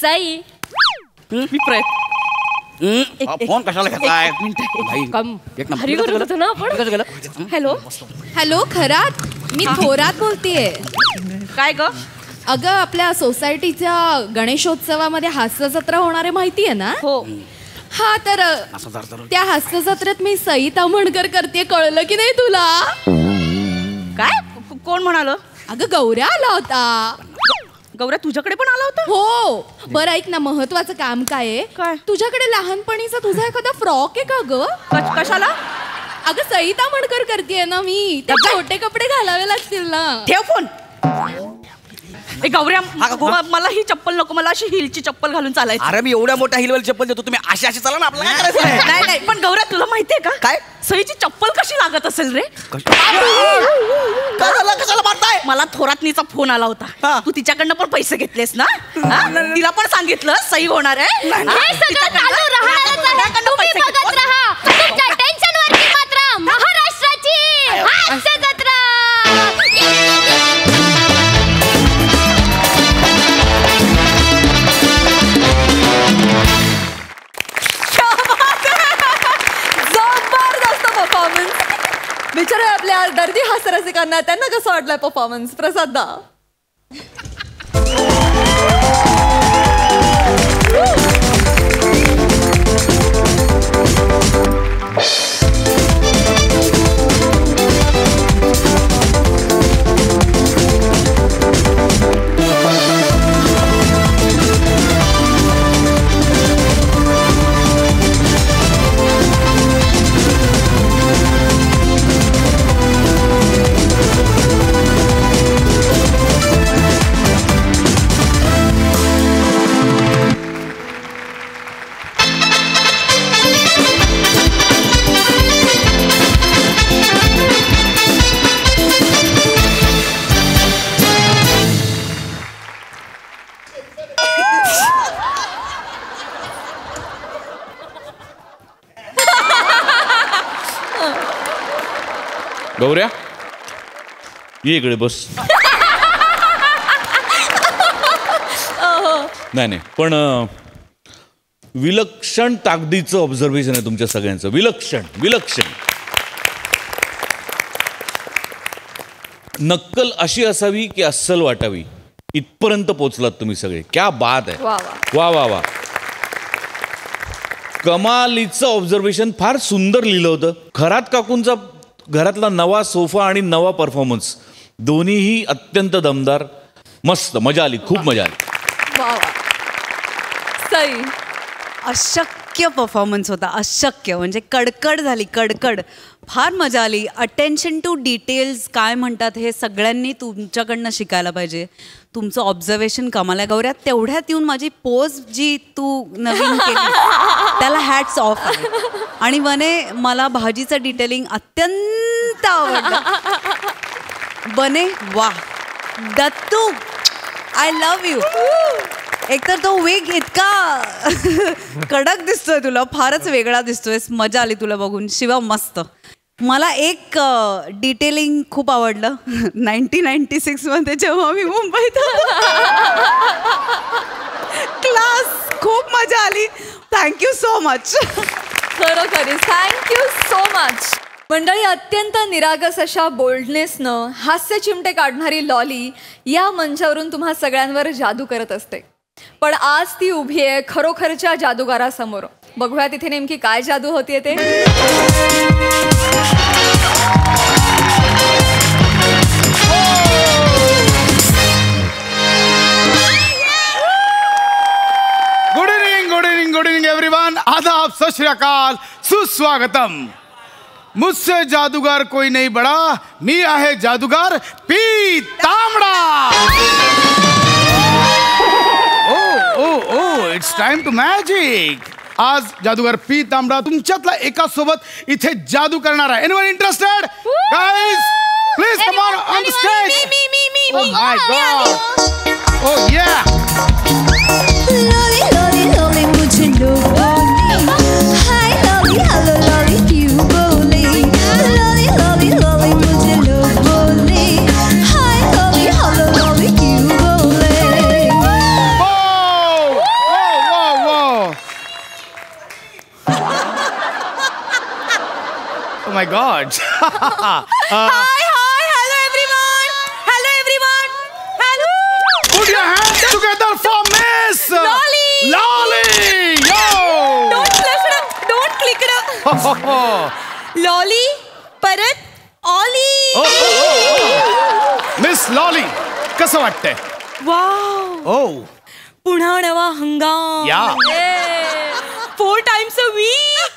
सई.
मी फोन कशाला घेताय?
हॅलो हॅलो, खरात मी थोरात बोलतेय.
काय ग?
अगं, आपल्या सोसायटीच्या गणेशोत्सवामध्ये हास्य जत्रा होणार आहे, माहिती आहे ना?
हो.
हा, तर त्या हास्य जत्रेत मी सई ताम्हणकर करते, कळलं की नाही तुला?
काय? कोण म्हणाल?
अगं, गौऱ्या आला होता.
गौऱ्या तुझ्याकडे पण आला होता?
हो. बरं ऐक ना, महत्वाचं काम काय आहे?
काय?
तुझ्याकडे लहानपणीचा तुझा एखादा फ्रॉक आहे का ग?
कशाला?
अगं, सई ताम्हणकर करतेय ना मी, ते छोटे कपडे घालावे लागतील ना.
ठेव फोन. गौऱ्या मला ही चप्पल नको, मला अशी हिलची चप्पल घालून चालायची.
अरे मी एवढ्या मोठ्या हिलवाली चप्पल देतो, तुम्ही अशी चला ना, आपल्याला काय करायचं?
नाही नाही, पण गौऱ्या तुला माहितीये का
काय?
सईची चप्पल कशी लागत असेल रे?
कशाला मारताय?
मला थोरातनीचा फोन आला होता. तू तिच्याकडनं पण पैसे घेतलेस ना? तिला पण सांगितलं सई होणार आहे.
हे सगळं चालू राहणारच आहे. तुम्ही बघत राहा. तुमच्या टेन्शनवरची मात्रा महाराष्ट्राची हास्य जत्रा.
जबरदस्त परफॉर्मन्स. विचारू आपल्या दर्दी हास्य रसिकांना त्यांना कसं वाटलंय परफॉर्मन्स. प्रसाद दा.
गौऱ्या ये इकडे बस. नाही पण विलक्षण ताकदीचं ऑब्झर्वेशन आहे तुमच्या सगळ्यांचं. विलक्षण. नक्कल अशी असावी की अस्सल वाटावी, इथपर्यंत पोचलात तुम्ही सगळे. क्या बात आहे. वा वा वा. कमालीचं ऑब्झर्वेशन. फार सुंदर लिहिलं होतं. खरात काकूंचा घरातला नवा सोफा आणि नवा परफॉर्मन्स दोन्हीही अत्यंत दमदार. मस्त मजा आली, खूप मजा आली.
वा वा. सई.
अशक्य परफॉर्मन्स होता. अशक्य म्हणजे कडकड झाली, कडकड. फार मजा आली. अटेन्शन टू डिटेल्स काय म्हणतात हे सगळ्यांनी तुमच्याकडनं शिकायला पाहिजे. तुमचं ऑब्झर्वेशन कमाल आहे गौऱ्या. तेवढ्यात येऊन माझी पोज जी तू नवीन केली त्याला हॅट्स ऑफ आहे. आणि बने मला भाजीचं डिटेलिंग अत्यंत आवडलं. बने वा. Dattu I love you. एकतर तो वेग इतका कडक दिसतोय तुला, फारच वेगळा दिसतोय. मजा आली तुला बघून. शिवा मस्त. मला एक डिटेलिंग खूप आवडलं. 1996 मध्ये जेव्हा मी मुंबईत क्लास. खूप मजा आली. Thank you so much.
खरोखरी थँक्यू सो मच. मंडळी, अत्यंत निरागस अशा बोल्डनेसनं हास्य चिमटे काढणारी लॉली या मंचावरून तुम्हा सगळ्यांवर जादू करत असते. पण आज ती उभी आहे खरोखरच्या जादूगारासमोर. बघूया तिथे नेमकी काय जादू होतीये ते.
Good evening everyone. आदाब, सत श्री अकाल, सुस्वागतम. मुझसे जादूगर कोई नहीं बड़ा, मी आहे जादूगर P Tambda. Oh it's time to magic. आज जादूगर पी तांबडा तुमच्यातला एका सोबत इथे जादू करणार आहे. Anyone interested? Guys please come on the stage. Oh my God. Oh yeah.
Lolly, lolly, lolly, मुझे लो बोली. Hi lolly, hello lolly, क्यों बोली? Lolly, lolly, lolly, मुझे लो बोली. Hi lolly, hello lolly, क्यों बोली?
Whoa. Oh my God.
Hi, hello everyone. Hello.
Put your hands together for Miss
Lolly.
Yo.
Don't click it up. Lolly, परत Ollie.
Miss lolly, कसं वाटतंय?
Wow. पुन्हा नवा हंगाम.
या.
4 times a week.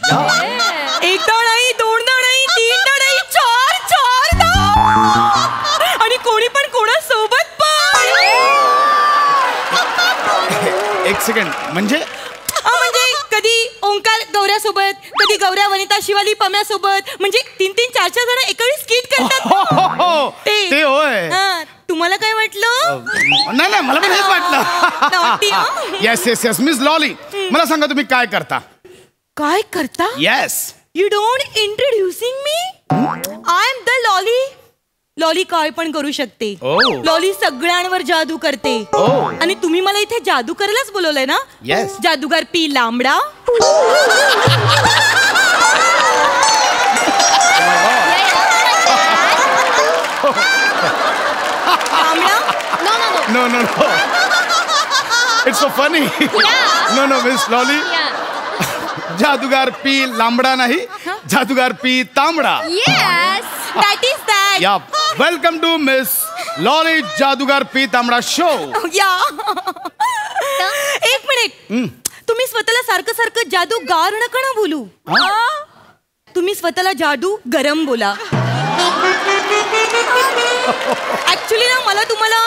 एकदा नाही, दोनदा नाही, तीनदा नाही, चार दा. आणि कोणी पण कोणासोबत पण.
सेकंड म्हणजे
म्हणजे कधी ओंकार गौऱ्यासोबत, कधी गौऱ्या वनिता शिवाली पम्यासोबत, म्हणजे 3-3, 4-4 जण एका वेळी स्किट करतात.
ते होय.
तुम्हाला काय वाटलं?
नाही मला पण हेच वाटलं. Yes yes yes. Miss lolly, मला सांगा तुम्ही काय करता?
काय करता?
Yes.
You don't introducing me. I am the lolly. Lolly काय पण करू शकते. लॉली सगळ्यांवर जादू करते. आणि तुम्ही मला इथे जादू करायलाच बोलवलंय ना?
येस.
जादूगार P lambda.
No. It's so funny. No, Miss Lolly. जादूगार पी लांबडा नाही, जादूगार पी तांबडा.
Yes, that is that.
Yeah. Welcome to Miss Lolly जादूगार पी तांबडा शो.
एक मिनिट. तुम्ही स्वतःला सारखं जादू गार नका ना बोलू. तुम्ही स्वतःला जादू गरम बोला. ऍक्च्युली ना मला तुम्हाला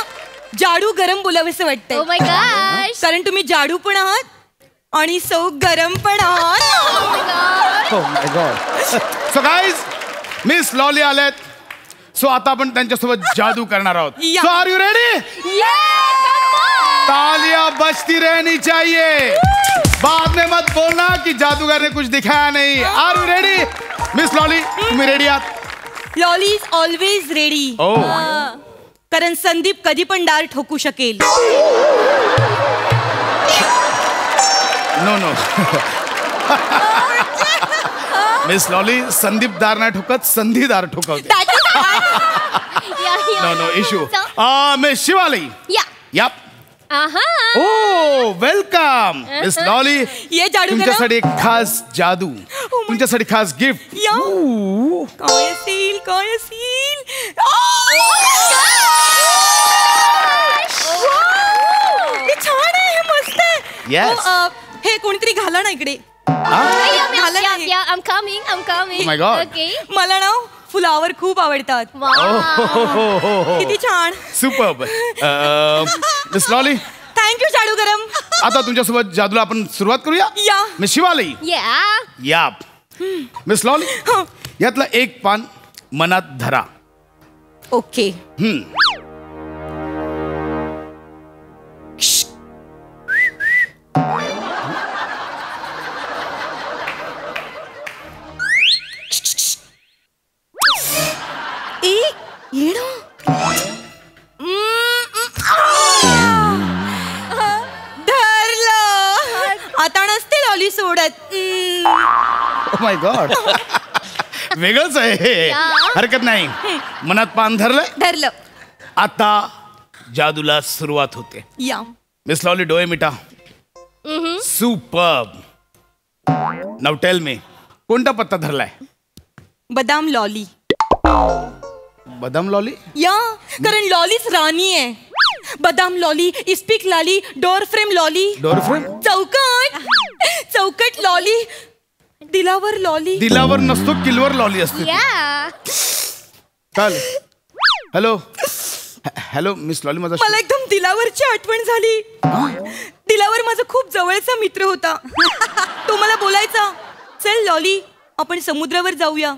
जाडू गरम बोलावेसे वाटतंय.
Oh my gosh.
कारण तुम्ही जाडू पण आहात आणि सौ गरम पण आहात.
Oh my God. So guys, Miss Lolly आलेत. सो आता आपण त्यांच्यासोबत जादू करणार आहोत. So are you ready? तालियां बजती रहनी चाहिए. बाद में मत बोलना कि जादूगर ने कुछ दिखाया नहीं. Are you ready? Miss Lolly, तुम्ही रेडी आहात?
Lolly is always ready. कारण संदीप कधी पण डार ठोकू शकेल.
नो. मिस लॉली, संदीप दार नाही ठोकत, संधी दार ठोकवते. No issue. मिस शिवाली. या. Welcome miss Lolly.
ये जादू
तुमच्यासाठी एक खास जादू, तुमच्यासाठी खास गिफ्ट.
काय असेल? छान आहे, मस्त आहे.
Yes.
हे कोणीतरी घाला ना इकडे.
I'm coming.
Oh my God.
Okay.
मला ना फुलावर खूप आवडतात. किती छान.
सुपर्ब. मिस लॉली,
थँक्यू जादू गरम.
आता तुमच्यासोबत जादूला आपण सुरुवात करूया.
या.
मिस शिवाली. या. मिस लॉली, यातलं एक पान मनात धरा.
ओके. आता नसते लॉली सोडत.
Oh my God. वेगळंच आहे. हरकत नाही. मनात पान धरलं. आता जादूला सुरुवात होते.
या.
मिस लॉली, डोळे meta. Superb. Now tell me, कोणता पत्ता धरलाय?
बदाम लॉली.
बदाम लॉली?
या, कारण लॉलीच राणी आहे. बदाम लॉली, इस्पिक Lolly, door frame Lolly.
Door frame?
चौकट लॉली, दिलावर लॉली.
दिलावर नसतो, किलवर लॉली असते. चाल. हॅलो मिस लॉली,
मला एकदम दिलावरची आठवण झाली. दिलावर माझा खूप जवळचा मित्र होता. तो मला बोलायचा, चल लॉली आपण समुद्रावर जाऊया.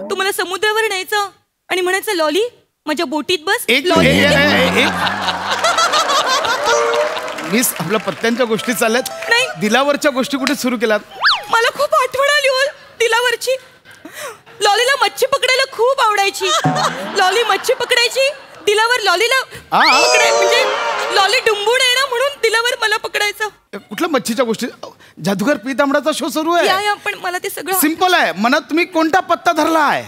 तो मला समुद्रावर न्यायचा आणि म्हणायचं, लॉली माझ्या बोटीत बस.
मिस, आपल्या पत्त्यांच्या गोष्टी चालल्यात.
नाही,
दिलावरच्या गोष्टी कुठे सुरू केल्यात?
मला खूप आठवण आली हो दिलावरची. लॉलीला मच्छी पकडायला खूप आवडायची. लॉली मच्छी पकडायची, दिलावर लॉलीला म्हणजे लॉली डुंबून आहे ना, म्हणून दिलावर मला पकडायचं.
कुठल्या मच्छीच्या गोष्टी? जादूगर पी तांबडाचा शो सुरू आहे.
या, पण मला ते सगळं
सिंपल आहे. मनात तुम्ही कोणता पत्ता धरला आहे?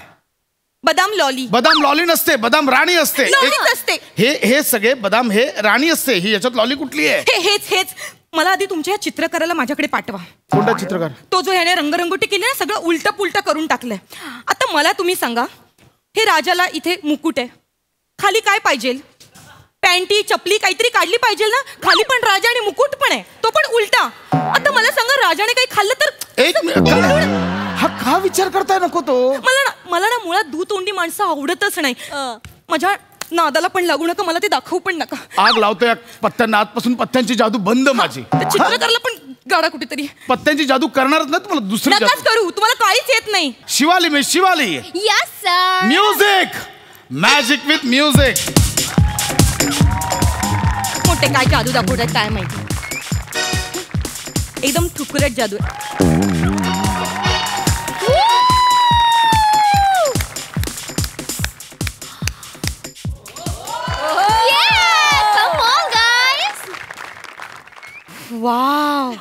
बदाम लॉली.
बदाम लॉली नसते, बदाम राणी असते.
असते.
हे सगळे बदाम हे राणी असते. ही याच्यात लॉली कुठली आहे?
हेच मला आधी तुमच्या चित्रकाराला माझ्याकडे पाठवा.
कोणता चित्रकार?
तो जो ह्याने रंगरंगोटी केली ना, सगळं उलट पुलट करून टाकलंय. आता मला तुम्ही सांगा, हे राजाला इथे मुकुट आहे, खाली काय पाहिजे? पॅन्टी चपली काहीतरी काढली पाहिजे ना. खाली पण राजा आणि मुकुट पण आहे, तो पण उलटा. आता मला सांगा, राजाने काही खाल्लं तर?
एक मिनिट, हा का विचार करताय? नको तो.
मला ना मुळात दूतोंडी माणसं आवडतच नाही. माझ्या
नादाला पण लागू नका, मला ते दाखवू पण नका.
आग लावतो या पत्त्यांना, आजपासून पत्त्यांची जादू बंद माझी.
चित्रकारला पण गाडा कुठेतरी.
पत्त्यांची जादू करणारच ना तुम्हाला दुसरी
नकाच
जादू.
करू, तुम्हाला काहीच येत नाही.
शिवाली मी Shivali.
Yes sir.
Music, magic with music.
मोठे काय जादू दाखवतात काय माहिती. एकदम ठुकुरट जादू आहे.
Wow.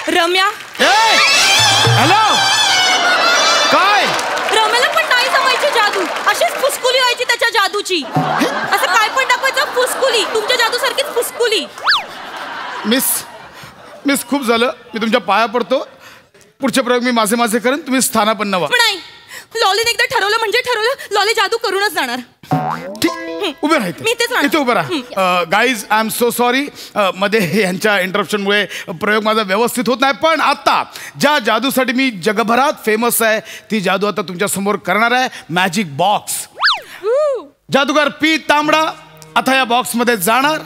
रम्या.
हॅलो, काय?
रम्याला पण नाही जमायची जादू, अशीच फुसकुली व्हायची त्याच्या जादूची. असं काय पण दाखवायचं फुसकुली, तुमच्या जादू सारखीच फुसकुली.
मिस खूप झालं, मी तुमच्या पाया पडतो. पुढचे प्रयोग मी माझे करेन, तुम्ही स्थानापन्न व्हा.
नाही, लॉलीने एकदा ठरवलं म्हणजे ठरवलं, लॉली जादू करूनच जाणार.
उभे राहते,
मी तेच
इथे उभं राहा. Guys, I am so sorry, मध्ये यांच्या इंटरप्शनमुळे प्रयोग माझा व्यवस्थित होत नाही. पण आता ज्या जादूसाठी मी जगभरात फेमस आहे ती जादू आता तुमच्या समोर करणार आहे. Magic box. जादूगार पी तांबडा आता या बॉक्समध्ये जाणार.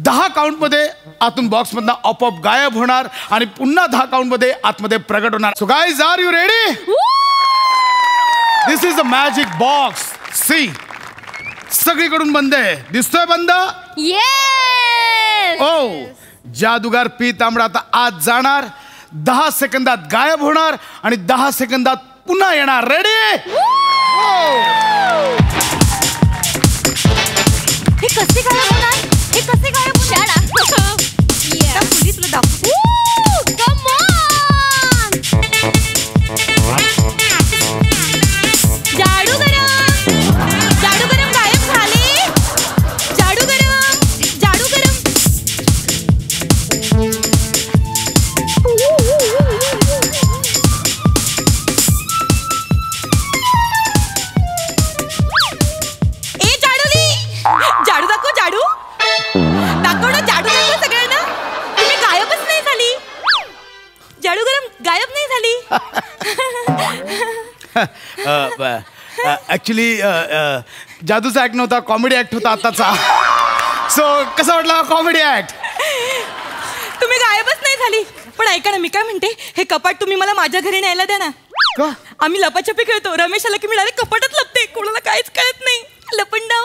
10 काउंटमध्ये आतून बॉक्समधनं आपोआप गायब होणार आणि पुन्हा 10 काउंटमध्ये आतमध्ये प्रगट होणार. So guys, are you ready? This is a magic box. See, सगळीकडून बंद आहे, दिसतोय बंद?
येस.
ओ, जादूगार पी तांबडा आता आत जाणार, 10 सेकंदात गायब होणार आणि 10 सेकंदात पुन्हा येणार. रेडी?
हे कसे गायब होणार? हे कसे गायब होणार? पोलीसला दाखवू.
Come on.
जादू गरम गायब झाले. जादू गरम. ए जाडूली, जादू दाखव. जादू दाखव ना, जादू दाखव सगळ्यांना. तुम्ही गायबच नाही झाली. जादू गरम गायब नाही झाली.
ऍक्च्युली जादूचा ऍक्ट नव्हता, कॉमेडी ऍक्ट होता आताचा. सो कसा वाटला कॉमेडी ऍक्ट?
तुम्ही गायबच नाही झाली. पण ऐका ना, मी काय म्हणते, हे कपाट तुम्ही मला माझ्या घरी न्यायला द्या ना.
का?
आम्ही लपाछपी खेळतो. रमेश आला की मी डायरेक्ट कपाटात लपते, कोणाला काहीच कळत नाही. लपंडाव.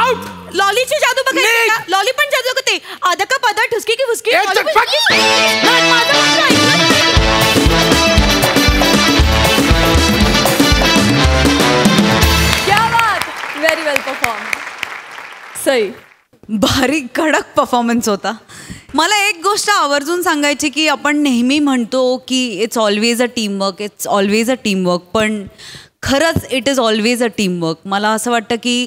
आउट.
लॉलीची जादू बघायची. लॉली पण जादू करते. आधा का पादा, ठुसकी की फुसकी.
व्हेरी वेल परफॉर्म. सई,
भारी कडक परफॉर्मन्स होता. मला एक गोष्ट आवर्जून सांगायची की आपण नेहमी म्हणतो की इट्स ऑलवेज अ टीमवर्क, पण खरंच it is always a teamwork. मला असं वाटतं की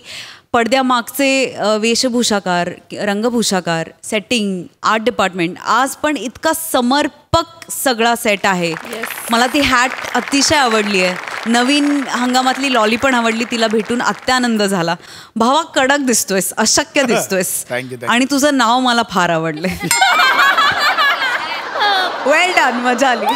पडद्यामागचे वेशभूषाकार, रंगभूषाकार, सेटिंग, आर्ट डिपार्टमेंट, आज पण इतका समर्पक सगळा सेट आहे. मला ती हॅट अतिशय आवडली आहे. नवीन हंगामातली लॉली पण आवडली, तिला भेटून अत्यानंद झाला. भावा, कडक दिसतोयस, अशक्य दिसतोयस. आणि तुझं नाव मला फार आवडलंय. वेल डन, मजा आली.